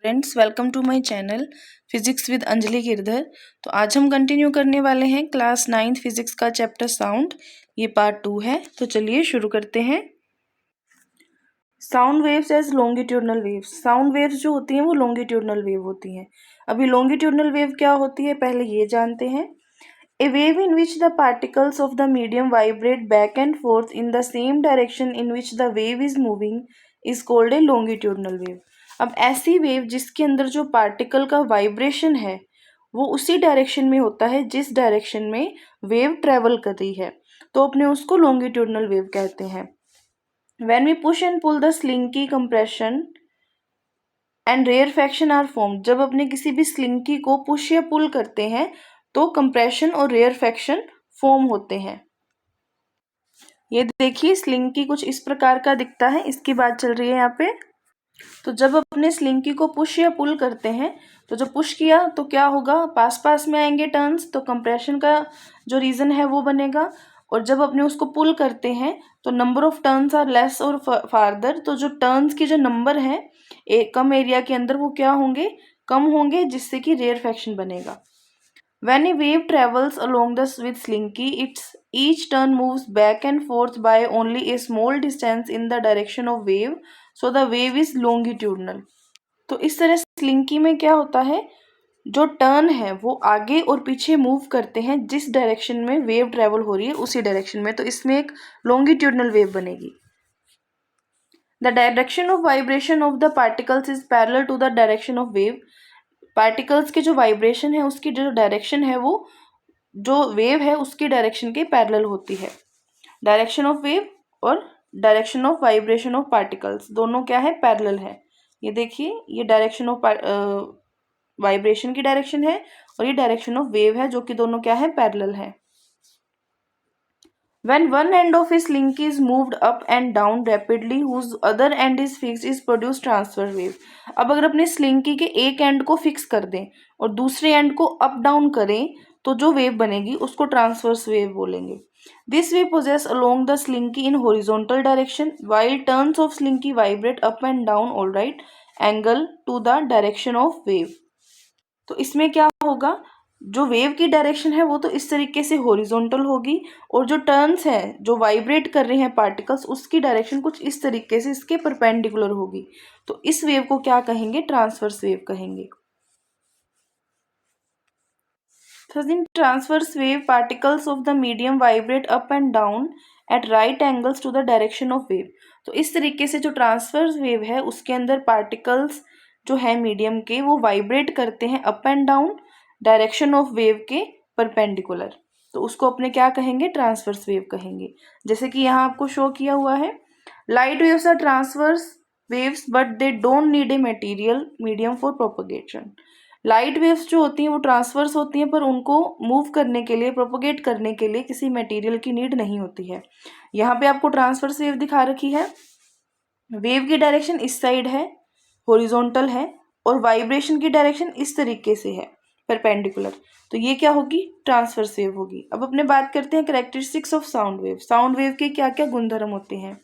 Friends, welcome to my channel physics with Anjali Girdhar. तो आज हम कंटिन्यू करने वाले हैं क्लास 9th फिजिक्स का चैप्टर साउंड। ये पार्ट 2 है। तो चलिए शुरू करते हैं। Sound waves as longitudinal waves. Sound waves जो होती हैं वो लॉन्गिट्यूडनल वेव होती हैं। अभी लॉन्गिट्यूडनल वेव क्या होती है पहले ये जानते हैं। A wave in which the particles of the medium vibrate back and forth in the same direction in which the wave is moving is called a longitudinal wave. अब ऐसी वेव जिसके अंदर जो पार्टिकल का वाइब्रेशन है वो उसी direction में होता है जिस डायरेक्शन में वेव ट्रेवल कर रही है, तो अपने उसको लॉन्गिट्यूडनल वेव कहते हैं। When we push and pull the slinky compression and rarefaction are formed. जब अपने किसी भी स्लिंकी को पुश या पुल करते हैं तो कंप्रेशन और रेयरफैक्शन फॉर्म होते हैं। ये देखिए स्लिंकी कुछ इस प्रकार का दिखता है, इसकी बात चल रही है यहाँ पे। तो जब अपने स्लिंकी को पुश या पुल करते हैं तो जब पुश किया तो क्या होगा, पास पास में आएंगे टर्न्स, तो कंप्रेशन का जो रीजन है वो बनेगा। और जब अपने उसको पुल करते हैं तो number of turns are less और फार्दर, तो जो टर्न्स की जो नंबर है कम एरिया के अंदर वो क्या होंगे, कम होंगे, जिससे कि रेयरफैक्शन बनेगा। When a wave travels along the with slinky, each turn moves back and forth by only a small distance in the direction of wave, so the wave is longitudinal. तो इस तरह स्लिंकी में क्या होता है, जो turn है वो आगे और पीछे मूव करते हैं जिस डायरेक्शन में वेव ट्रेवल हो रही है उसी डायरेक्शन में, तो इसमें एक लॉन्गिट्यूडनल वेव बनेगी। The direction of vibration of the particles is parallel to the direction of wave. Particles के जो वाइब्रेशन है उसकी जो डायरेक्शन है वो जो वेव है उसकी डायरेक्शन के पैरेलल होती है। डायरेक्शन ऑफ वेव और direction of vibration of particles दोनों क्या है, पैरेलल है। ये देखिए ये डायरेक्शन ऑफ वाइब्रेशन की डायरेक्शन है और ये डायरेक्शन ऑफ वेव है, जो कि दोनों क्या है, पैरेलल है। When one end of a slinky is moved up and down rapidly, whose other end is fixed, is produced transverse wave. अब अगर अपने स्लिंकी के एक एंड को फिक्स कर दें और दूसरे एंड को अप डाउन करें तो जो वेव बनेगी उसको ट्रांसवर्स वेव बोलेंगे। This wave possess along the slinky in horizontal direction, while turns of slinky vibrate up and down all right angle to the direction of wave. तो इसमें क्या होगा, जो वेव की डायरेक्शन है वो तो इस तरीके से हॉरिजॉन्टल होगी और जो टर्न्स हैं जो वाइब्रेट कर रहे हैं पार्टिकल्स उसकी डायरेक्शन कुछ इस तरीके से इसके परपेंडिकुलर होगी, तो इस वेव को क्या कहेंगे, ट्रांसवर्स वेव कहेंगे। In transverse wave particles of the medium vibrate up and down at right angles to the direction of wave. तो इस तरीके से जो ट्रांसवर्स वेव है उसके अंदर पार्टिकल्स जो है मीडियम के वो वाइब्रेट करते हैं up and down direction of wave के परपेंडिकुलर, तो उसको अपने क्या कहेंगे, ट्रांसवर्स वेव कहेंगे। जैसे कि यहाँ आपको शो किया हुआ है, light waves are transverse waves but they don't need a material medium for propagation. Light waves जो होती हैं वो ट्रांसवर्स होती हैं पर उनको मूव करने के लिए, प्रोपगेट करने के लिए किसी मटेरियल की नीड नहीं होती है। यहाँ पे आपको ट्रांसवर्स वेव दिखा रखी है, वेव की डायरेक्शन इस साइड है, हॉरिजॉन्टल है, और वाइब्रेशन की डायरेक्शन इस तरीके से है, परपेंडिकुलर, तो ये क्या होगी, ट्रांसवर्स वेव होगी। अब अपने बात करते हैं characteristics of sound wave. Sound wave के क्या क्या गुणधर्म होते हैं।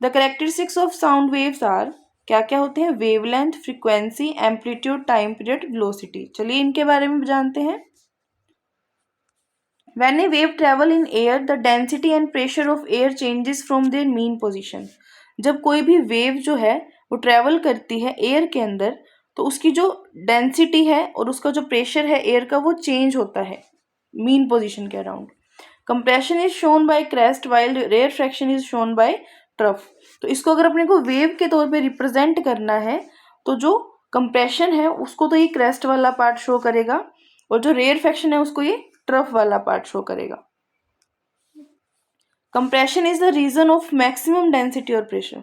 The characteristics of sound waves are, क्या क्या होते हैं, wavelength, frequency, amplitude, time period, velocity. चलिए इनके बारे में जानते हैं। When a wave travel in air, the density and pressure of air changes from their mean position. जब कोई भी वेव जो है वो ट्रेवल करती है एयर के अंदर तो उसकी जो डेंसिटी है और उसका जो प्रेशर है एयर का वो चेंज होता है मीन पोजीशन के around. Compression is shown by crest while rarefaction is shown by trough. तो इसको अगर अपने को वेव के तौर पे रिप्रेजेंट करना है तो जो कंप्रेशन है उसको तो ये क्रेस्ट वाला पार्ट शो करेगा और जो रेयरफैक्शन है उसको ये ट्रफ वाला पार्ट शो करेगा। Compression is the region of maximum density और प्रेशर।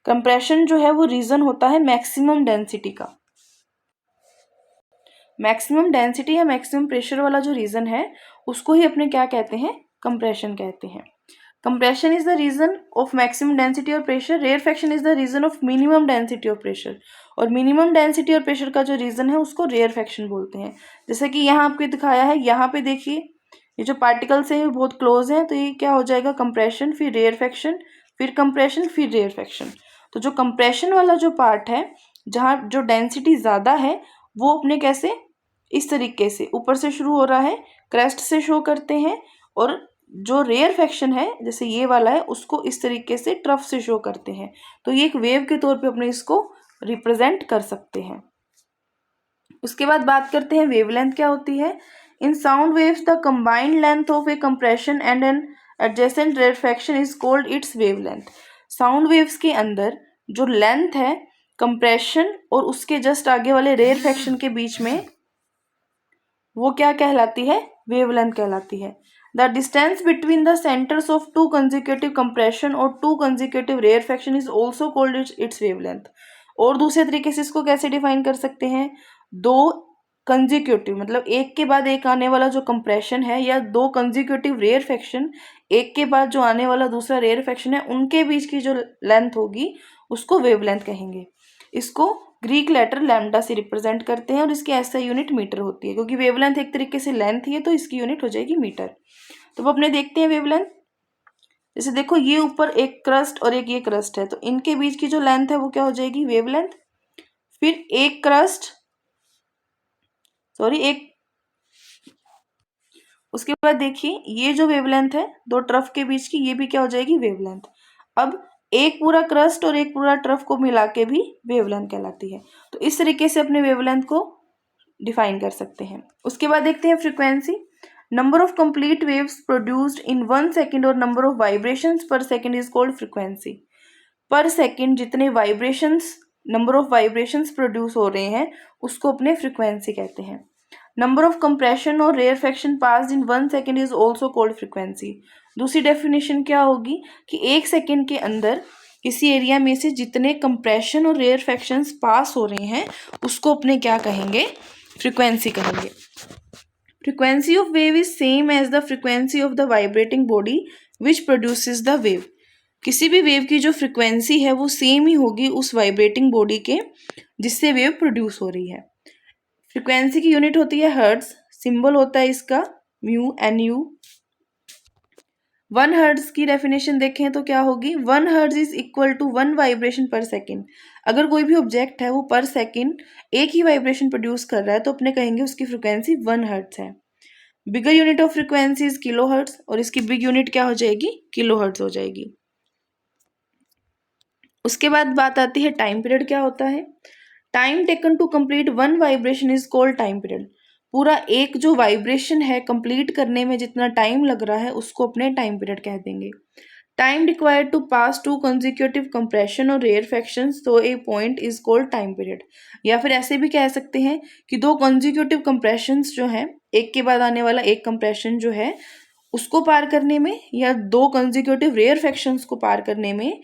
कंप्रेशन जो है वो रीजन होता है मैक्सिमम डेंसिटी का। मैक्सिमम डेंसिटी या मैक्सिमम प्रेशर वाला जो रीजन है उसको ही अपने क्या कहते हैं, कंप्रेशन कहते हैं। Compression is the region of maximum density और pressure, rarefaction is the region of minimum density और प्रेशर, और मिनिमम डेंसिटी और प्रेशर का जो रीजन है उसको रेयरफैक्शन बोलते हैं। जैसे कि यहाँ आपको दिखाया है, यहाँ पे देखिए ये जो पार्टिकल्स हैं बहुत क्लोज हैं, तो ये क्या हो जाएगा, कंप्रेशन, फिर रेयरफैक्शन, फिर कंप्रेशन, फिर रेयरफैक्शन। तो जो कंप्रेशन वाला जो पार्ट है जहाँ जो डेंसिटी ज़्यादा है वो अपने कैसे, इस तरीके से ऊपर से शुरू हो रहा है, क्रेस्ट से शो करते हैं, और जो रेयरफेक्शन है जैसे ये वाला है उसको इस तरीके से ट्रफ से शो करते हैं। तो ये एक वेव के तौर पे अपने इसको रिप्रेजेंट कर सकते हैं। उसके बाद बात करते हैं वेवलेंथ क्या होती है। In sound waves the combined length of a compression and an adjacent rarefaction is called its wavelength. Sound waves के अंदर जो लेंथ है कंप्रेशन और उसके जस्ट आगे वाले रेयरफेक्शन के बीच में, वो क्या कहलाती है, वेवलेंथ कहलाती है। The distance between the centres of two consecutive compression और two consecutive rarefaction is also called its wavelength. और दूसरे तरीके से इसको कैसे डिफाइन कर सकते हैं, दो कंसेक्यूटिव मतलब एक के बाद एक आने वाला जो कंप्रेशन है, या दो कंसेक्यूटिव रेयरफेक्शन एक के बाद जो आने वाला दूसरा रेयरफेक्शन है, उनके बीच की जो लेंथ होगी उसको वेवलेंथ कहेंगे। इसको ग्रीक लेटर लैम्डा से रिप्रेजेंट करते हैं और इसकी ऐसा यूनिट मीटर होती है, क्योंकि वेवलेंथ एक तरीके से लेंथ ही है तो इसकी यूनिट हो जाएगी मीटर। तो अब अपने देखते हैं वेवलेंथ। जैसे देखो ये ऊपर एक क्रस्ट और एक ये क्रस्ट है, तो इनके बीच की जो लेंथ है वो क्या हो जाएगी, वेवलेंथ। फिर एक क्रस्ट एक उसके बाद देखिए ये जो वेवलेंथ है दो ट्रफ के बीच की, ये भी क्या हो जाएगी, वेवलेंथ। अब एक पूरा क्रस्ट और एक पूरा ट्रफ को मिला के भी वेवलेंथ कहलाती है। तो इस तरीके से अपने वेवलेंथ को डिफाइन कर सकते हैं। उसके बाद देखते हैं frequency. Number of complete waves produced in 1 second और नंबर ऑफ वाइब्रेशंस पर सेकेंड इज कॉल्ड फ्रीक्वेंसी। पर सेकेंड जितने vibrations, number of vibrations produce हो रहे हैं उसको अपने फ्रीक्वेंसी कहते हैं। नंबर ऑफ कंप्रेशन और rarefaction passed in 1 second is also called frequency. दूसरी डेफिनेशन क्या होगी कि 1 सेकेंड के अंदर किसी एरिया में से जितने कंप्रेशन और रेयरफेक्शंस पास हो रहे हैं उसको अपने क्या कहेंगे, फ्रीक्वेंसी कहेंगे। Frequency of wave is same as the frequency of the vibrating body which produces the wave. किसी भी वेव की जो फ्रीक्वेंसी है वो सेम ही होगी उस वाइब्रेटिंग बॉडी के जिससे वेव प्रोड्यूस हो रही है। फ्रीक्वेंसी की यूनिट होती है हर्ट्ज, सिंबल होता है इसका म्यू एन यू। 1 हर्ट्ज की डेफिनेशन देखें तो क्या होगी, 1 hertz is equal to 1 vibration per second. अगर कोई भी ऑब्जेक्ट है वो पर सेकेंड एक ही वाइब्रेशन प्रोड्यूस कर रहा है तो अपने कहेंगे उसकी फ्रीक्वेंसी 1 हर्ट्ज है। Bigger unit of frequency is kilo hertz और इसकी बिग यूनिट क्या हो जाएगी, किलो हर्ट्ज हो जाएगी। उसके बाद बात आती है टाइम पीरियड क्या होता है। Time taken to complete 1 vibration is called time period. पूरा एक जो वाइब्रेशन है कंप्लीट करने में जितना टाइम लग रहा है उसको अपने टाइम पीरियड कह देंगे। Time required to pass two consecutive compression और rarefactions to a point is called time period. या फिर ऐसे भी कह सकते हैं कि दो कंसेक्यूटिव कंप्रेशंस जो है, एक के बाद आने वाला एक कंप्रेशन जो है उसको पार करने में, या दो कंसेक्यूटिव रेयरफेक्शंस को पार करने में,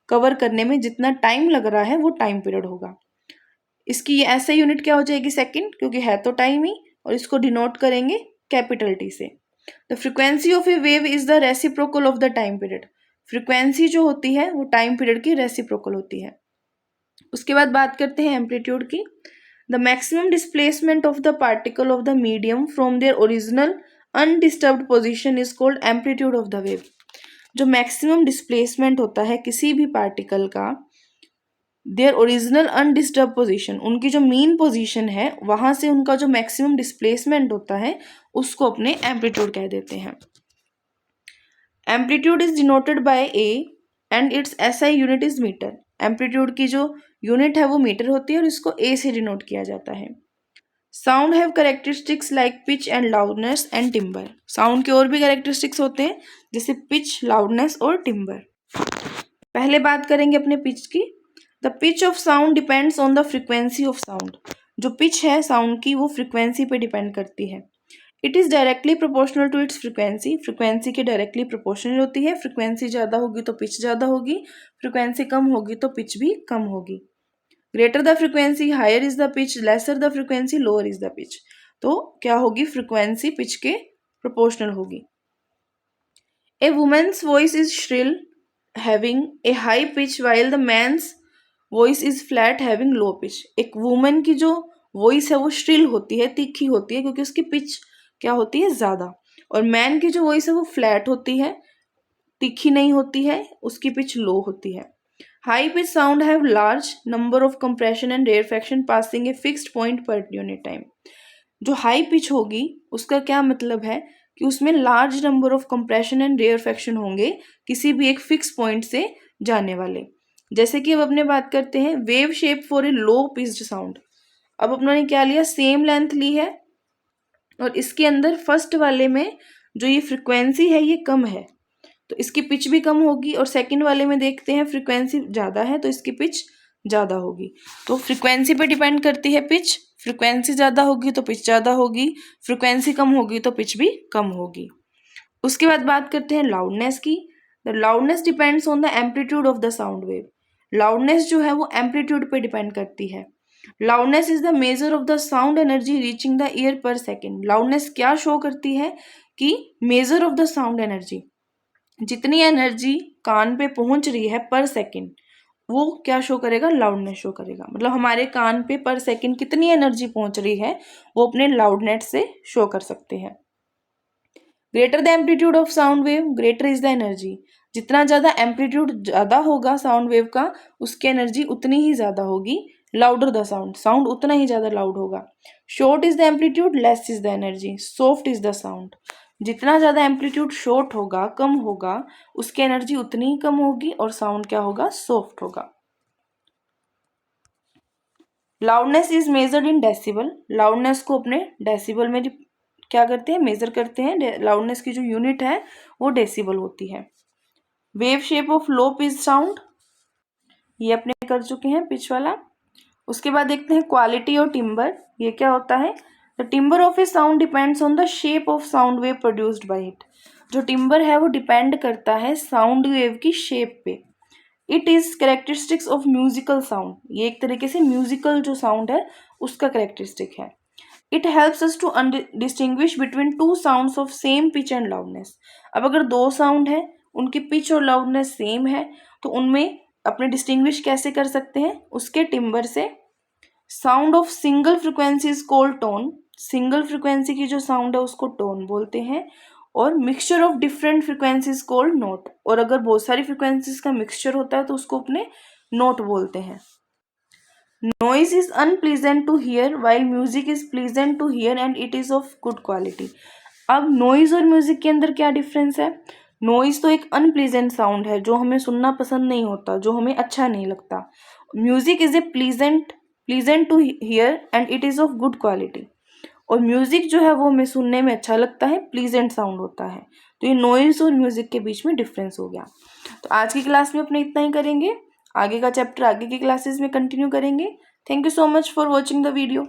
कवर करने में जितना टाइम लग रहा है वो टाइम पीरियड होगा। इसकी ऐसे यूनिट क्या हो जाएगी, सेकंड, क्योंकि है तो टाइम ही, और इसको डिनोट करेंगे कैपिटल टी से। The frequency of A wave is the reciprocal of the time period. Frequency जो होती है वो टाइम पीरियड की रेसिप्रोकल होती है। उसके बाद बात करते हैं एम्पलीट्यूड की। The maximum displacement of the particle of the medium from their original undisturbed position is called amplitude of the wave. जो मैक्सिमम डिस्प्लेसमेंट होता है किसी भी पार्टिकल का देयर ओरिजिनल अनडिस्टर्ब पोजीशन, उनकी जो मीन पोजीशन है वहां से उनका जो मैक्सिमम डिस्प्लेसमेंट होता है उसको अपने एम्पलीट्यूड कह देते हैं। Amplitude is denoted by A and its SI unit is metre. Amplitude की जो यूनिट है वो मीटर होती है और इसको ए से डिनोट किया जाता है। Sound have characteristics like pitch and loudness and timber. Sound के और भी कैरेक्टरिस्टिक्स होते हैं जैसे पिच, लाउडनेस और टिम्बर। पहले बात करेंगे अपने पिच की। The pitch of sound depends on the frequency of sound. जो पिच है साउंड की वो फ्रीक्वेंसी पे डिपेंड करती है। It is directly proportional to its frequency. Frequency के डायरेक्टली प्रोपोर्शनल होती है। फ्रीक्वेंसी ज़्यादा होगी तो पिच ज़्यादा होगी, फ्रीक्वेंसी कम होगी तो पिच भी कम होगी। Greater the frequency higher is the pitch, lesser the frequency lower is the pitch. तो क्या होगी, फ्रीक्वेंसी पिच के प्रोपोर्शनल होगी। A women's voice is shrill having a high pitch while the man's voice is flat having low pitch. एक women की जो voice है वो श्रिल होती है, तीखी होती है, क्योंकि उसकी पिच क्या होती है, ज़्यादा। और मैन की जो वॉइस है वो फ्लैट होती है, तीखी नहीं होती है, उसकी पिच लो होती है। High pitch sound have large number of compression and rarefaction passing a fixed point per unit time. जो हाई पिच होगी उसका क्या मतलब है कि उसमें large number of compression and rarefaction होंगे किसी भी एक फिक्स पॉइंट से जाने वाले। जैसे कि अब अपने बात करते हैं wave shape for a low pitched sound. अब अपनों ने क्या लिया, सेम लेंथ ली है और इसके अंदर फर्स्ट वाले में जो ये फ्रिक्वेंसी है ये कम है तो इसकी पिच भी कम होगी, और सेकंड वाले में देखते हैं फ्रिक्वेंसी ज़्यादा है तो इसकी पिच ज़्यादा होगी। तो फ्रिक्वेंसी पे डिपेंड करती है पिच, फ्रिक्वेंसी ज़्यादा होगी तो पिच ज़्यादा होगी, फ्रिक्वेंसी कम होगी तो पिच भी कम होगी। उसके बाद बात करते हैं लाउडनेस की। The loudness depends on the amplitude of the sound wave. Loudness जो है वो एम्पलीट्यूड पे डिपेंड करती है। Loudness is the measure of the sound energy reaching the year पर सेकेंड। लाउडनेस क्या शो करती है कि measure of the sound energy, जितनी एनर्जी कान पे पहुंच रही है पर सेकंड वो क्या शो करेगा, लाउडनेस शो करेगा। मतलब हमारे कान पे पर सेकंड कितनी एनर्जी पहुंच रही है वो अपने लाउडनेस से शो कर सकते हैं। Greater the amplitude of sound wave greater is the energy. जितना ज़्यादा एम्पलीट्यूड ज़्यादा होगा साउंड वेव का उसकी एनर्जी उतनी ही ज़्यादा होगी। लाउडर द साउंड, साउंड उतना ही ज़्यादा लाउड होगा। Short is the amplitude less is the energy, soft is the sound. जितना ज़्यादा एम्पलीट्यूड शॉर्ट होगा, कम होगा, उसकी एनर्जी उतनी ही कम होगी और साउंड क्या होगा, सॉफ्ट होगा। Loudness is measured in decibel. Loudness को अपने डेसिबल में क्या करते हैं, मेजर करते हैं। लाउडनेस की जो यूनिट है वो डेसिबल होती है। Wave shape of low pitch sound ये अपने कर चुके हैं, पिच वाला। उसके बाद देखते हैं क्वालिटी और टिम्बर। ये क्या होता है, the timber of A sound depends on the shape of sound wave produced by it. जो टिम्बर है वो डिपेंड करता है साउंड वेव की शेप पे। It is characteristics of musical sound. ये एक तरीके से म्यूजिकल जो साउंड है उसका कैरेक्टरिस्टिक है। It helps us to distinguish between two sounds of same pitch and loudness. अब अगर दो साउंड है उनकी पिच और लाउडनेस सेम है तो उनमें अपने डिस्टिंग्विश कैसे कर सकते हैं, उसके टिम्बर से। Sound of single frequency is called tone. Single frequency की जो साउंड है उसको टोन बोलते हैं। और mixture of different frequencies called note. और अगर बहुत सारी फ्रिक्वेंसीज का मिक्सचर होता है तो उसको अपने नोट बोलते हैं। Noise is unpleasant to hear while music is pleasant to hear and it is of good quality. अब नॉइज और म्यूजिक के अंदर क्या डिफरेंस है। नॉइज तो एक अनप्लीजेंट साउंड है जो हमें सुनना पसंद नहीं होता, जो हमें अच्छा नहीं लगता। Music is a pleasant to hear and it is of good quality. और म्यूजिक जो है वो हमें सुनने में अच्छा लगता है, प्लीजेंट साउंड होता है। तो ये नॉइज और म्यूजिक के बीच में डिफरेंस हो गया। तो आज की क्लास में अपने इतना ही करेंगे, आगे का चैप्टर आगे की क्लासेस में कंटिन्यू करेंगे। Thank you so much for watching the video.